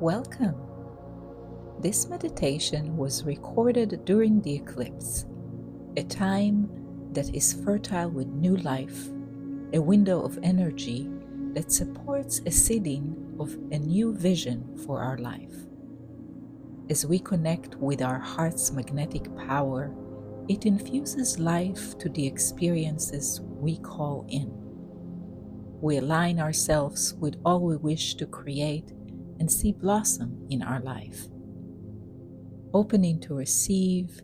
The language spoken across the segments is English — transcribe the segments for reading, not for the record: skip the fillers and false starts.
Welcome. This meditation was recorded during the eclipse, a time that is fertile with new life, a window of energy that supports a seeding of a new vision for our life. As we connect with our heart's magnetic power, it infuses life to the experiences we call in. We align ourselves with all we wish to create and see blossom in our life. Opening to receive,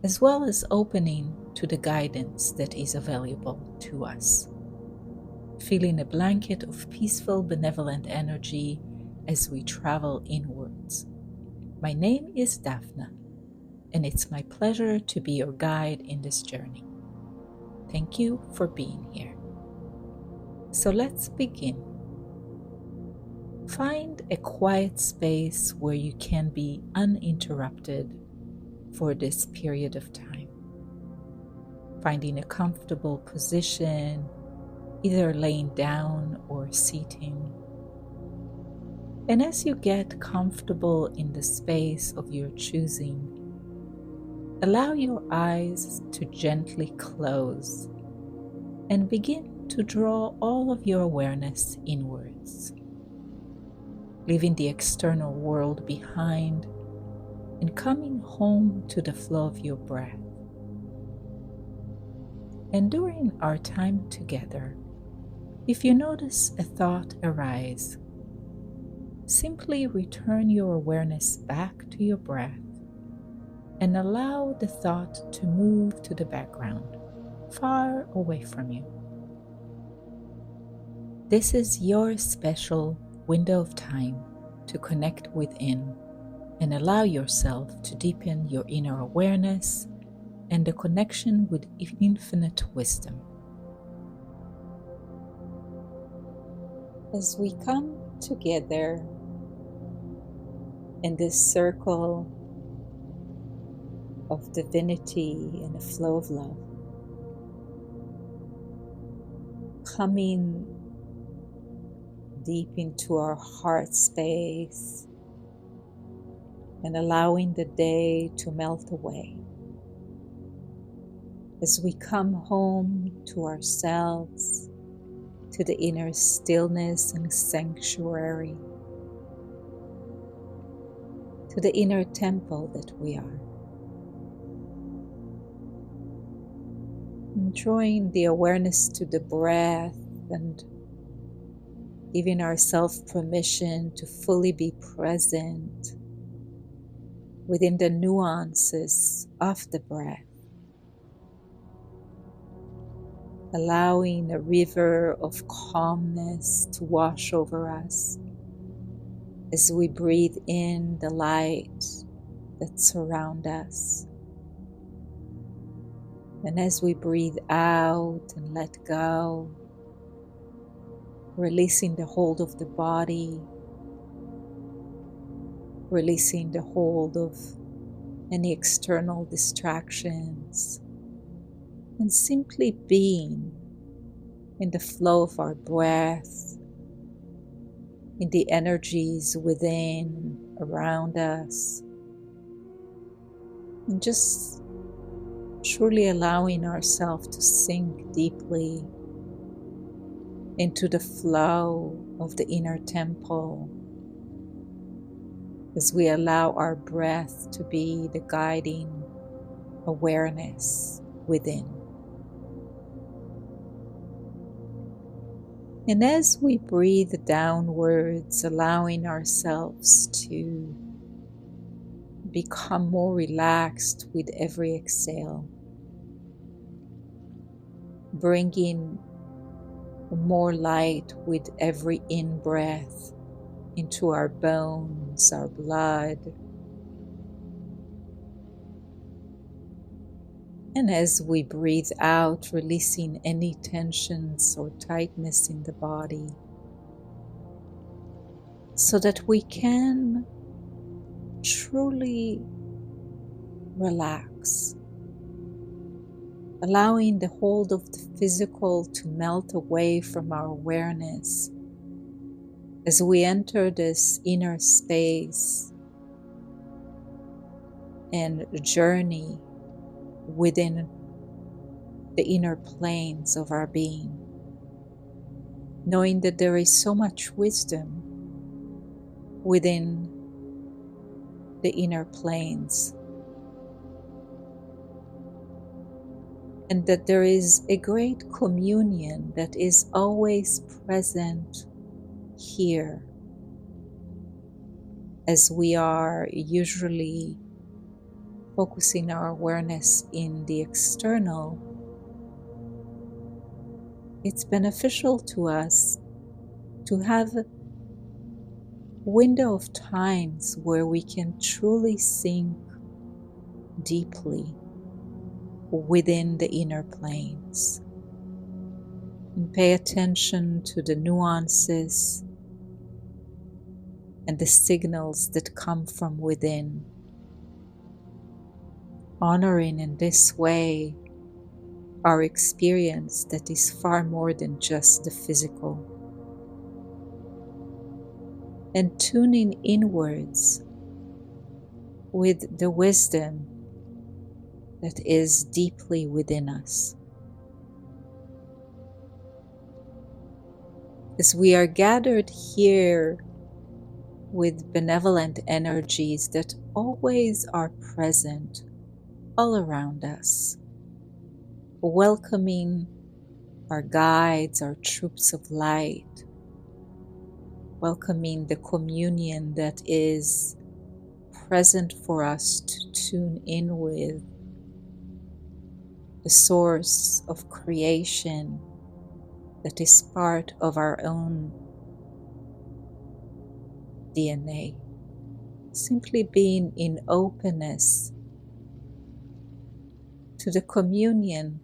as well as opening to the guidance that is available to us. Feeling a blanket of peaceful, benevolent energy as we travel inwards. My name is Dafna, and it's my pleasure to be your guide in this journey. Thank you for being here. So let's begin. Find a quiet space where you can be uninterrupted for this period of time. Finding a comfortable position, either laying down or seating. And as you get comfortable in the space of your choosing, allow your eyes to gently close and begin to draw all of your awareness inwards, leaving the external world behind and coming home to the flow of your breath. And during our time together, if you notice a thought arise, simply return your awareness back to your breath and allow the thought to move to the background, far away from you. This is your special window of time to connect within and allow yourself to deepen your inner awareness and the connection with infinite wisdom. As we come together in this circle of divinity and a flow of love, coming deep into our heart space and allowing the day to melt away. As we come home to ourselves, to the inner stillness and sanctuary, to the inner temple that we are. And drawing the awareness to the breath and giving ourselves permission to fully be present within the nuances of the breath. Allowing a river of calmness to wash over us as we breathe in the light that surrounds us. And as we breathe out and let go, releasing the hold of the body, releasing the hold of any external distractions, and simply being in the flow of our breath, in the energies within and around us, and just truly allowing ourselves to sink deeply into the flow of the inner temple as we allow our breath to be the guiding awareness within. And as we breathe downwards, allowing ourselves to become more relaxed with every exhale, bringing more light with every in-breath into our bones, our blood. And as we breathe out, releasing any tensions or tightness in the body, so that we can truly relax, allowing the hold of the physical to melt away from our awareness as we enter this inner space and journey within the inner planes of our being, knowing that there is so much wisdom within the inner planes, and that there is a great communion that is always present here, as we are usually focusing our awareness in the external. It's beneficial to us to have a window of times where we can truly sink deeply within the inner planes and pay attention to the nuances and the signals that come from within, honoring in this way our experience that is far more than just the physical, and tuning inwards with the wisdom that is deeply within us. As we are gathered here with benevolent energies that always are present all around us, welcoming our guides, our troops of light, welcoming the communion that is present for us to tune in with, the source of creation that is part of our own DNA. Simply being in openness to the communion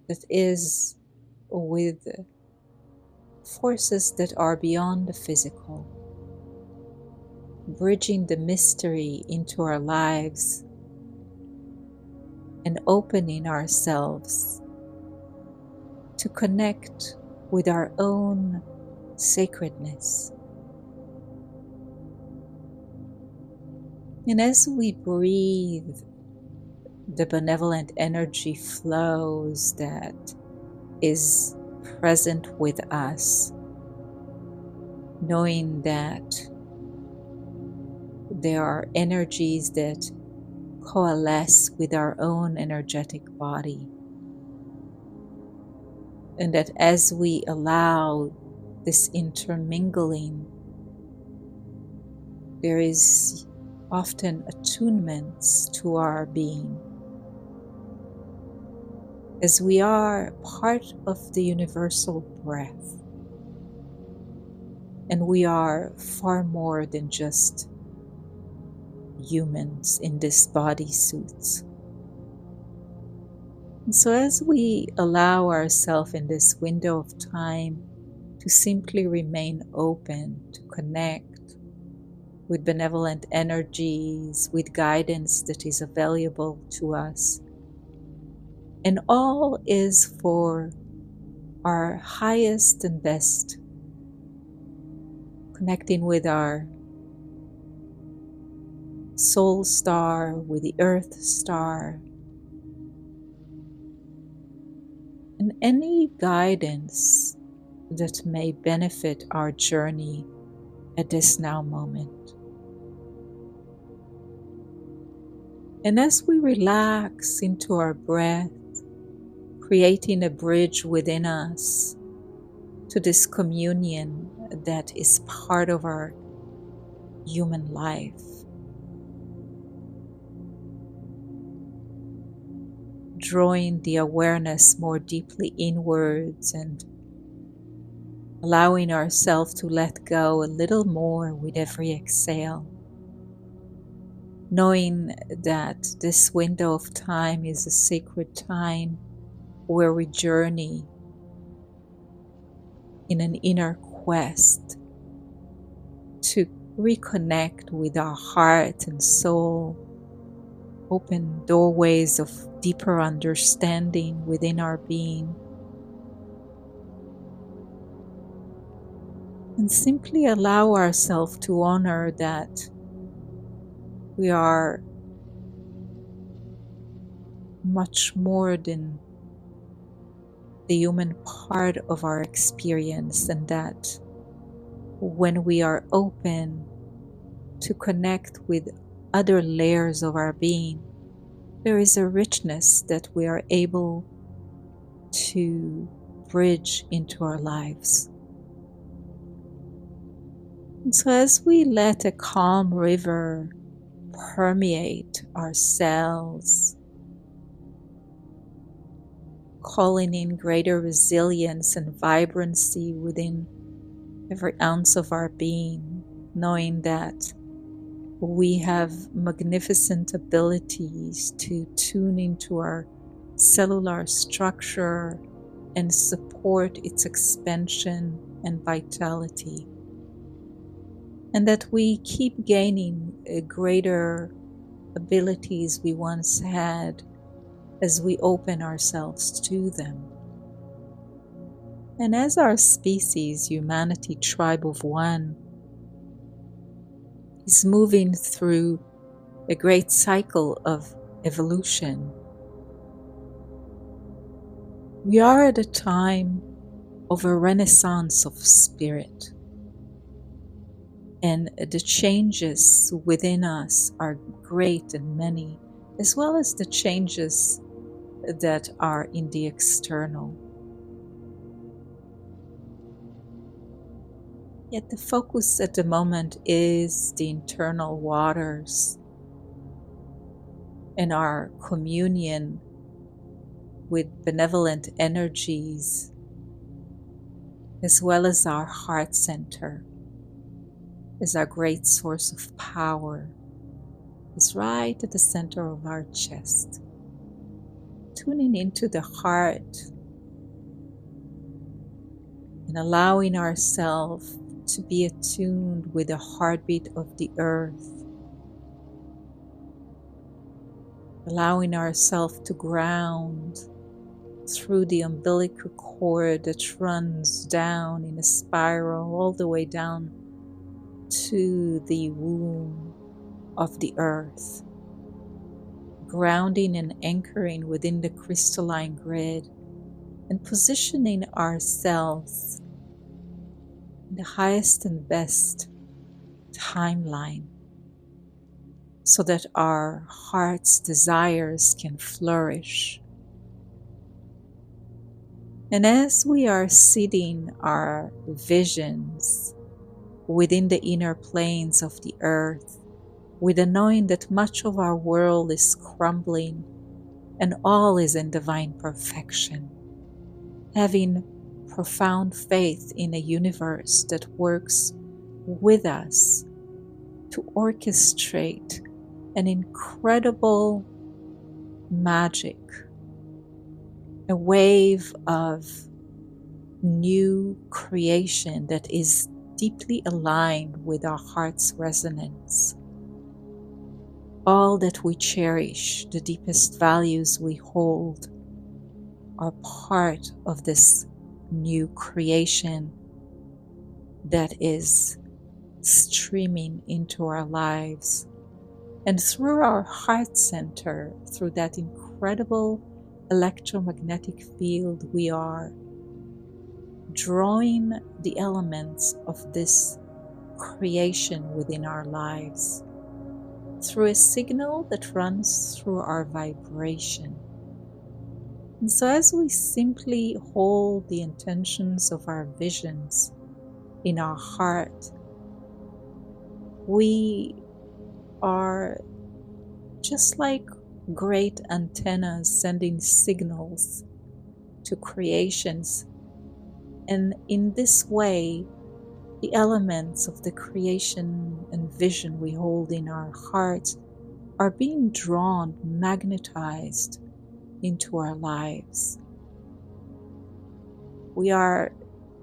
that is with forces that are beyond the physical, bridging the mystery into our lives and opening ourselves to connect with our own sacredness. And as we breathe, the benevolent energy flows that is present with us, knowing that there are energies that coalesce with our own energetic body, and that as we allow this intermingling, there is often attunements to our being, as we are part of the universal breath, and we are far more than just humans in these bodysuits. And so as we allow ourselves in this window of time to simply remain open, to connect with benevolent energies, with guidance that is available to us, and all is for our highest and best, connecting with our soul star, with the earth star, and any guidance that may benefit our journey at this now moment. And as we relax into our breath, creating a bridge within us to this communion that is part of our human life, drawing the awareness more deeply inwards and allowing ourselves to let go a little more with every exhale, knowing that this window of time is a sacred time where we journey in an inner quest to reconnect with our heart and soul, open doorways of deeper understanding within our being. And simply allow ourselves to honor that we are much more than the human part of our experience, and that when we are open to connect with other layers of our being, there is a richness that we are able to bridge into our lives. And so as we let a calm river permeate our cells, calling in greater resilience and vibrancy within every ounce of our being, knowing that we have magnificent abilities to tune into our cellular structure and support its expansion and vitality, and that we keep gaining greater abilities we once had as we open ourselves to them. And as our species, humanity, tribe of one, is moving through a great cycle of evolution, we are at a time of a renaissance of spirit. And the changes within us are great and many, as well as the changes that are in the external. Yet the focus at the moment is the internal waters and our communion with benevolent energies, as well as our heart center, is our great source of power, is right at the center of our chest. Tuning into the heart and allowing ourselves to be attuned with the heartbeat of the earth, allowing ourselves to ground through the umbilical cord that runs down in a spiral all the way down to the womb of the earth, grounding and anchoring within the crystalline grid and positioning ourselves in the highest and best timeline so that our heart's desires can flourish. And as we are seeding our visions within the inner planes of the earth, with the knowing that much of our world is crumbling and all is in divine perfection, having profound faith in a universe that works with us to orchestrate an incredible magic, a wave of new creation that is deeply aligned with our heart's resonance. All that we cherish, the deepest values we hold, are part of this new creation that is streaming into our lives. And through our heart center, through that incredible electromagnetic field, we are drawing the elements of this creation within our lives through a signal that runs through our vibration. And so as we simply hold the intentions of our visions in our heart, we are just like great antennas sending signals to creations. And in this way, the elements of the creation and vision we hold in our hearts are being drawn, magnetized into our lives. We are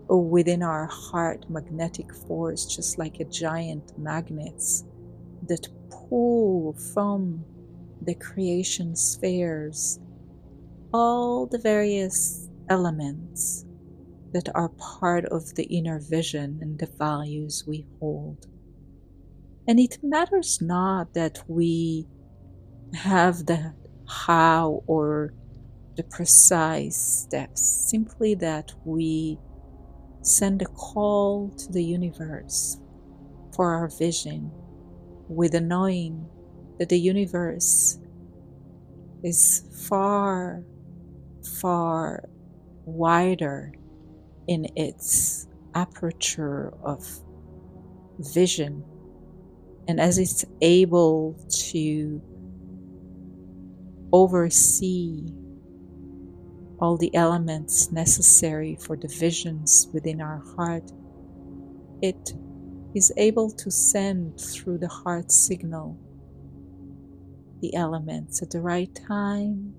within our heart magnetic force, just like a giant magnets that pull from the creation spheres all the various elements that are part of the inner vision and the values we hold. And it matters not that we have the how or the precise steps, simply that we send a call to the universe for our vision with the knowing that the universe is far, far wider in its aperture of vision. And as it's able to oversee all the elements necessary for the visions within our heart, it is able to send through the heart signal the elements at the right time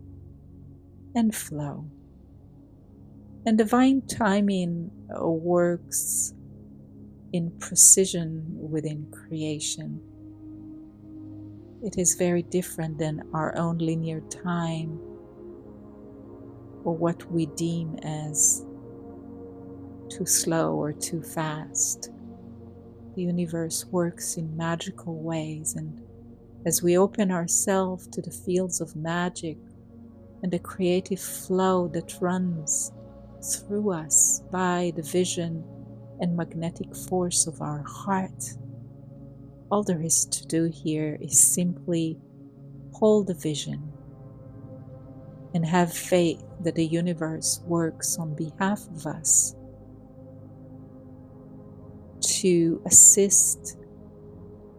and flow. And divine timing works in precision within creation. It is very different than our own linear time or what we deem as too slow or too fast. The universe works in magical ways, and as we open ourselves to the fields of magic and the creative flow that runs through us by the vision and magnetic force of our heart, all there is to do here is simply hold the vision and have faith that the universe works on behalf of us to assist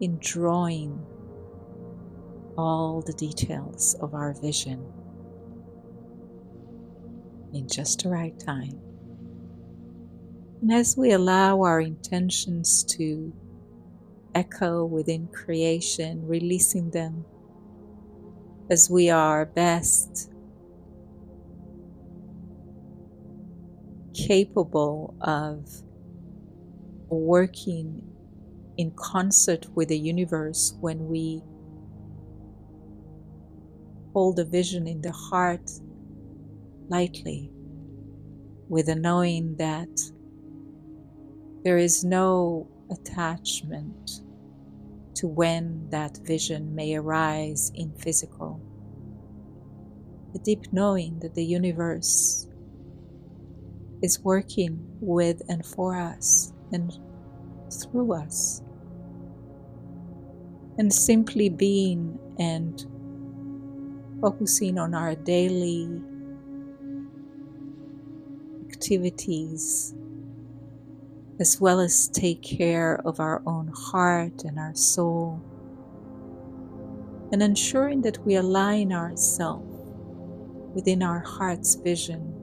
in drawing all the details of our vision in just the right time. And as we allow our intentions to echo within creation, releasing them as we are best capable of working in concert with the universe when we hold a vision in the heart lightly, with the knowing that there is no attachment to when that vision may arise in physical. The deep knowing that the universe is working with and for us and through us, and simply being and focusing on our daily activities, as well as take care of our own heart and our soul, and ensuring that we align ourselves within our heart's vision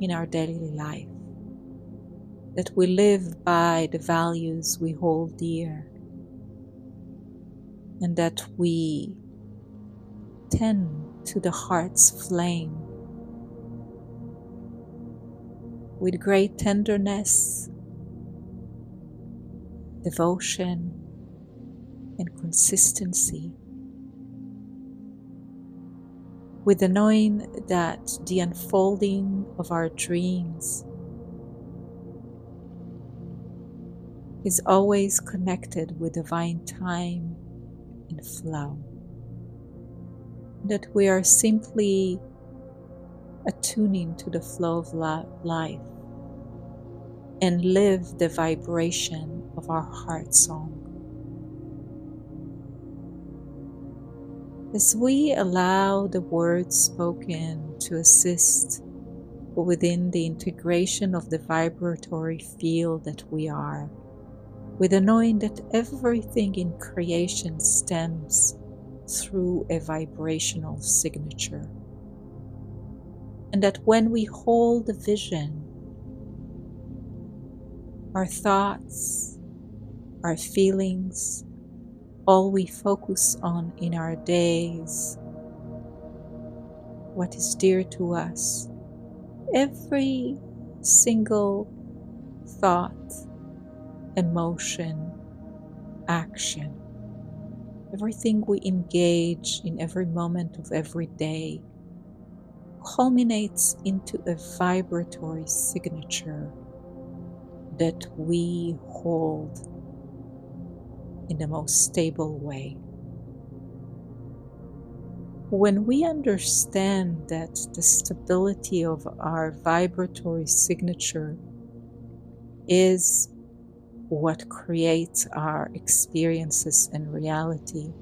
in our daily life, that we live by the values we hold dear, and that we tend to the heart's flame with great tenderness, devotion, and consistency, with the knowing that the unfolding of our dreams is always connected with divine time and flow, that we are simply attuning to the flow of life and live the vibration of our heart song. As we allow the words spoken to assist within the integration of the vibratory field that we are, with the knowing that everything in creation stems through a vibrational signature, and that when we hold the vision, our thoughts, our feelings, all we focus on in our days, what is dear to us, every single thought, emotion, action, everything we engage in every moment of every day culminates into a vibratory signature that we hold in the most stable way. When we understand that the stability of our vibratory signature is what creates our experiences and reality,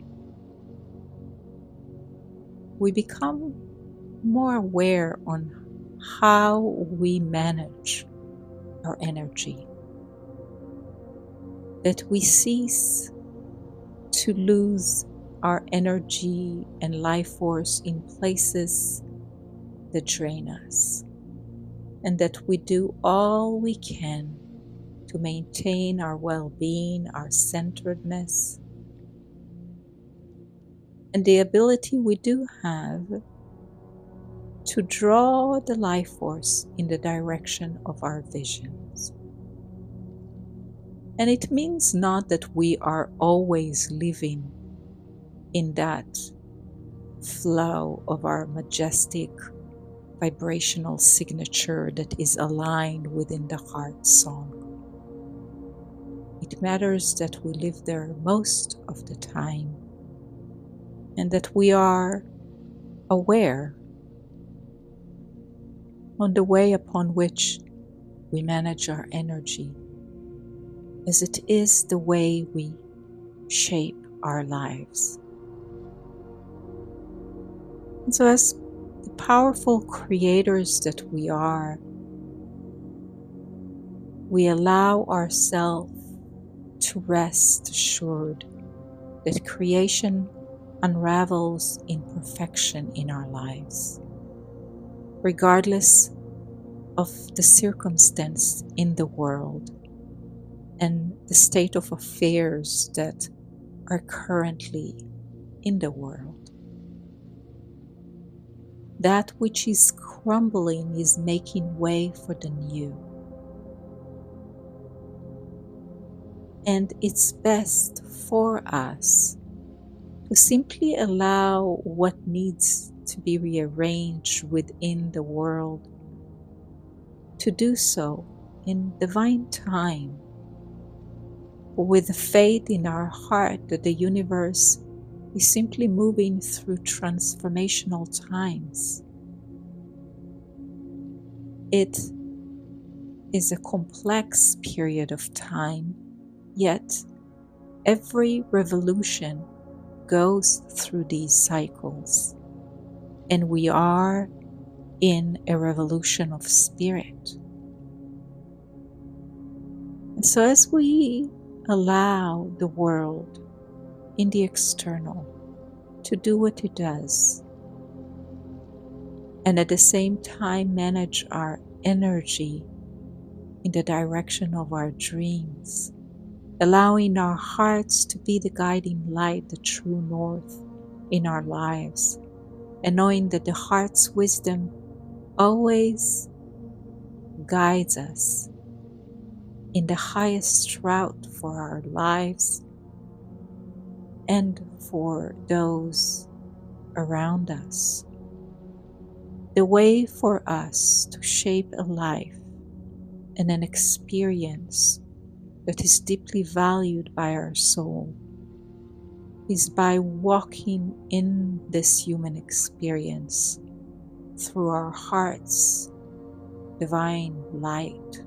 we become more aware on how we manage our energy, that we cease to lose our energy and life force in places that drain us, and that we do all we can to maintain our well-being, our centeredness, and the ability we do have to draw the life force in the direction of our visions. And it means not that we are always living in that flow of our majestic vibrational signature that is aligned within the heart song. It matters that we live there most of the time, and that we are aware on the way upon which we manage our energy, as it is the way we shape our lives. And so, as the powerful creators that we are, we allow ourselves to rest assured that creation unravels in perfection in our lives, regardless of the circumstance in the world and the state of affairs that are currently in the world. That which is crumbling is making way for the new. And it's best for us to simply allow what needs to be rearranged within the world to do so in divine time, with the faith in our heart that the universe is simply moving through transformational times. It is a complex period of time, yet every revolution goes through these cycles, and we are in a revolution of spirit. And so as we allow the world in the external to do what it does, and at the same time manage our energy in the direction of our dreams, allowing our hearts to be the guiding light, the true north in our lives, and knowing that the heart's wisdom always guides us in the highest route for our lives and for those around us. The way for us to shape a life and an experience that is deeply valued by our soul is by walking in this human experience through our heart's divine light.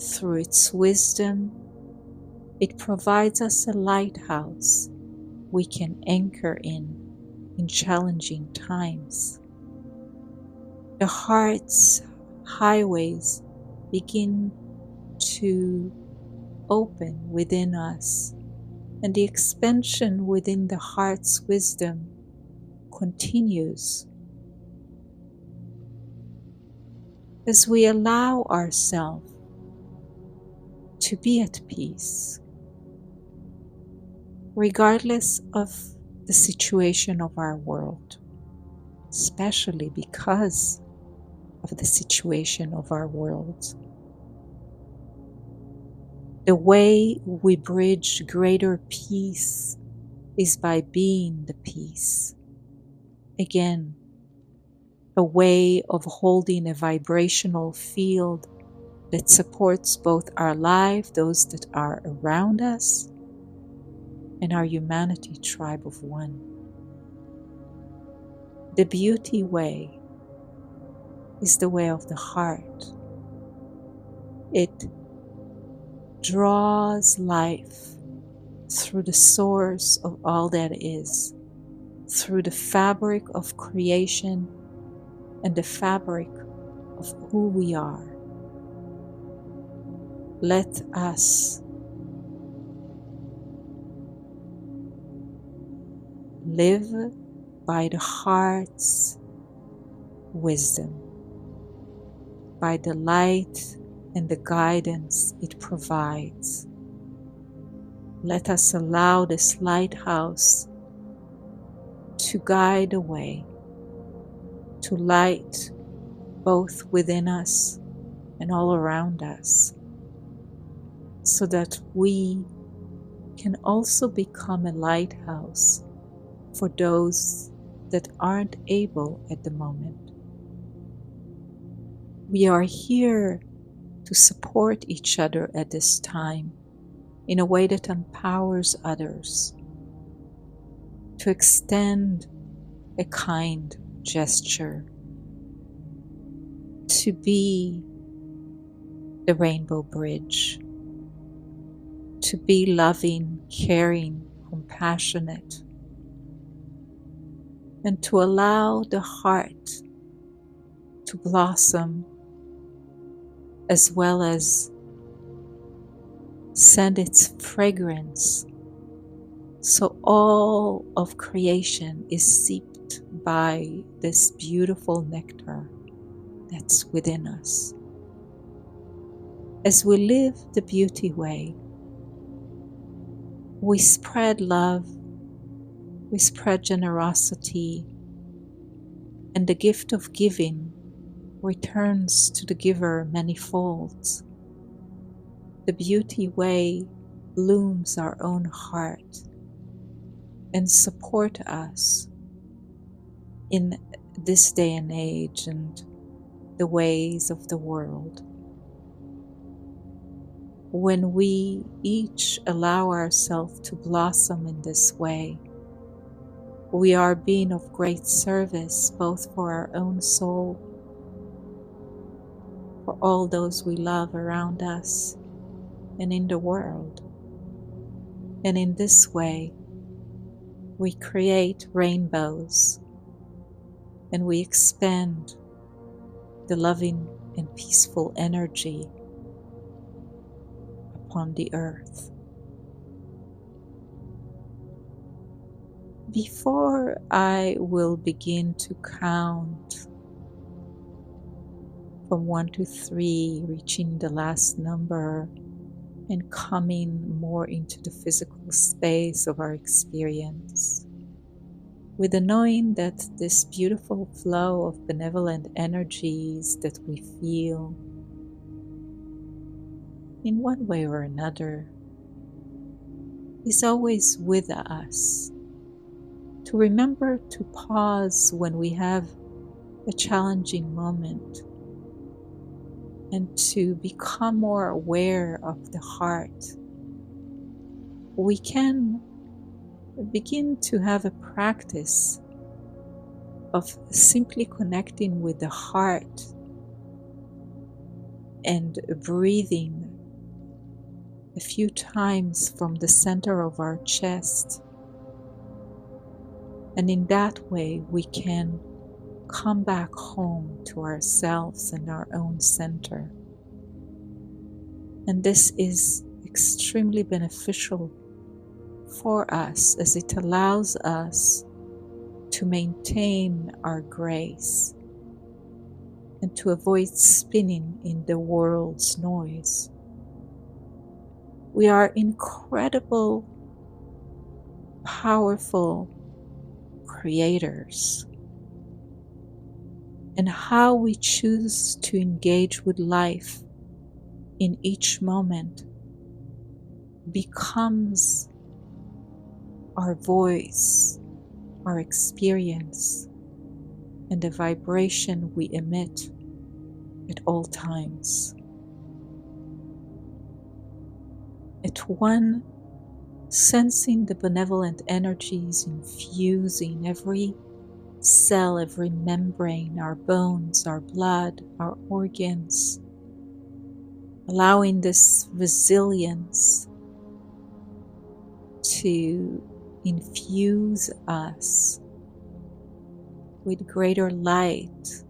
Through its wisdom, it provides us a lighthouse we can anchor in challenging times. The heart's highways begin to open within us, and the expansion within the heart's wisdom continues as we allow ourselves to be at peace, regardless of the situation of our world, especially because of the situation of our world. The way we bridge greater peace is by being the peace. Again, a way of holding a vibrational field that supports both our life, those that are around us, and our humanity tribe of one. The beauty way is the way of the heart. It draws life through the source of all that is, through the fabric of creation and the fabric of who we are. Let us live by the heart's wisdom, by the light and the guidance it provides. Let us allow this lighthouse to guide the way, to light both within us and all around us, so that we can also become a lighthouse for those that aren't able at the moment. We are here to support each other at this time in a way that empowers others, to extend a kind gesture, to be the rainbow bridge, to be loving, caring, compassionate, and to allow the heart to blossom as well as send its fragrance, so all of creation is seeped by this beautiful nectar that's within us. As we live the beauty way, we spread love, we spread generosity, and the gift of giving returns to the giver manyfolds. The beauty way blooms our own heart and support us in this day and age and the ways of the world. When we each allow ourselves to blossom in this way, we are being of great service both for our own soul, for all those we love around us and in the world. And in this way, we create rainbows and we expand the loving and peaceful energy upon the earth. Before I will begin to count from 1 to 3, reaching the last number and coming more into the physical space of our experience, with the knowing that this beautiful flow of benevolent energies that we feel in one way or another is always with us, to remember to pause when we have a challenging moment and to become more aware of the heart. We can begin to have a practice of simply connecting with the heart and breathing a few times from the center of our chest. And in that way, we can come back home to ourselves and our own center. And this is extremely beneficial for us as it allows us to maintain our grace and to avoid spinning in the world's noise. We are incredible, powerful creators, and how we choose to engage with life in each moment becomes our voice, our experience, and the vibration we emit at all times. At one, sensing the benevolent energies infusing every cell, every membrane, our bones, our blood, our organs, allowing this resilience to infuse us with greater light,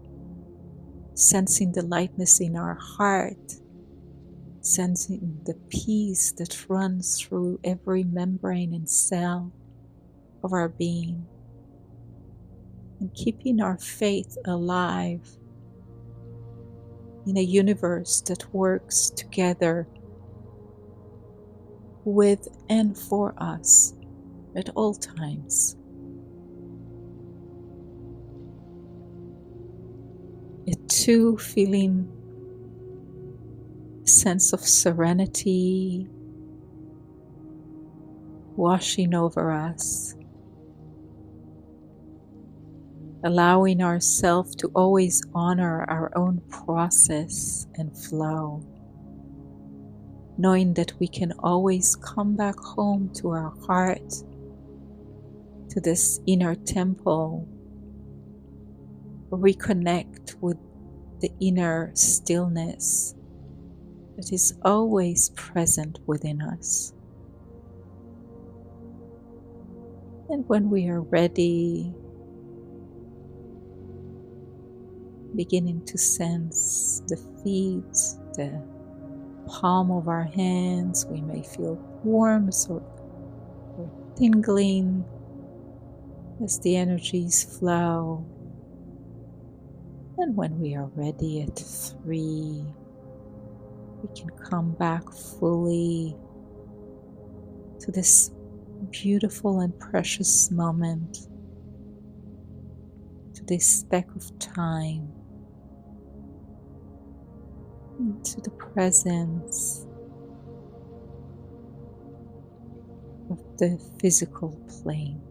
sensing the lightness in our heart, sensing the peace that runs through every membrane and cell of our being, and keeping our faith alive in a universe that works together with and for us at all times. It too, feeling a sense of serenity washing over us, allowing ourselves to always honor our own process and flow, knowing that we can always come back home to our heart, to this inner temple, reconnect with the inner stillness that is always present within us. And when we are ready, beginning to sense the feet, the palm of our hands, we may feel warmth or tingling as the energies flow. And when we are ready at 3, we can come back fully to this beautiful and precious moment, to this speck of time, to the presence of the physical plane.